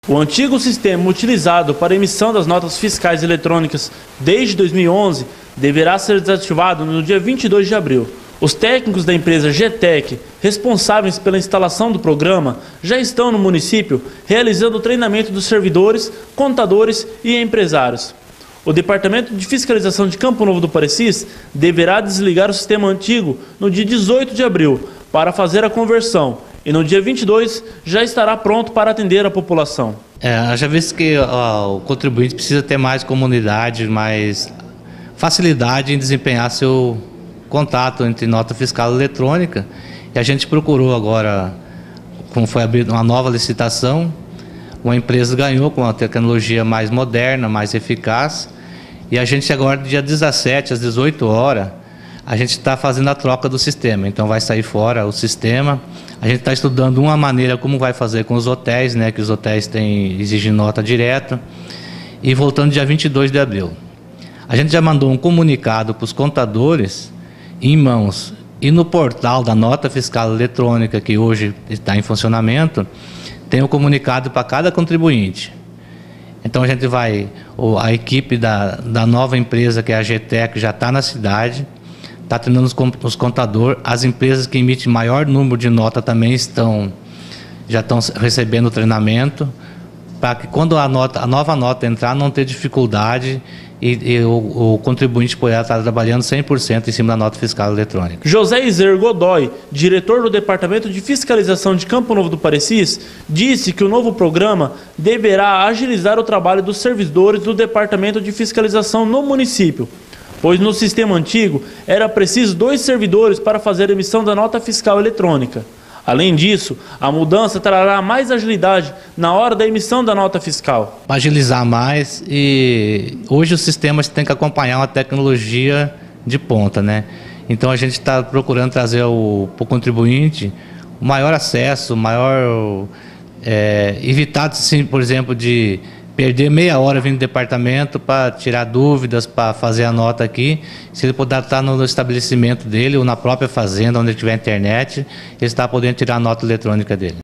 O antigo sistema utilizado para a emissão das notas fiscais eletrônicas desde 2011 deverá ser desativado no dia 22 de abril. Os técnicos da empresa GTEC, responsáveis pela instalação do programa, já estão no município realizando o treinamento dos servidores, contadores e empresários. O Departamento de Fiscalização de Campo Novo do Parecis deverá desligar o sistema antigo no dia 18 de abril para fazer a conversão e no dia 22 já estará pronto para atender a população. Já visto que o contribuinte precisa ter mais comunidade, mais facilidade em desempenhar seu contato entre nota fiscal eletrônica, e a gente procurou agora, como foi abrir uma nova licitação, uma empresa ganhou com uma tecnologia mais moderna, mais eficaz, e a gente agora, dia 17 às 18 horas, a gente está fazendo a troca do sistema, então vai sair fora o sistema. A gente está estudando uma maneira como vai fazer com os hotéis, né, que os hotéis exigem nota direta, e voltando dia 22 de abril. A gente já mandou um comunicado para os contadores em mãos e no portal da nota fiscal eletrônica, que hoje está em funcionamento, tem um comunicado para cada contribuinte. Então a gente a equipe da nova empresa, que é a GTEC, já está na cidade, está treinando os contadores. As empresas que emitem maior número de nota também já estão recebendo treinamento, para que quando a nova nota entrar, não ter dificuldade e o contribuinte poderá estar trabalhando 100% em cima da nota fiscal eletrônica. José Iser Godoy, diretor do Departamento de Fiscalização de Campo Novo do Parecis, disse que o novo programa deverá agilizar o trabalho dos servidores do Departamento de Fiscalização no município, pois no sistema antigo era preciso 2 servidores para fazer a emissão da nota fiscal eletrônica. Além disso, a mudança trará mais agilidade na hora da emissão da nota fiscal. Para agilizar mais, e hoje os sistemas têm que acompanhar uma tecnologia de ponta, né? Então a gente está procurando trazer para o contribuinte o maior acesso, evitar, sim, por exemplo, de perder meia hora vindo do departamento para tirar dúvidas, para fazer a nota aqui. Se ele puder estar no estabelecimento dele ou na própria fazenda, onde tiver internet, ele está podendo tirar a nota eletrônica dele.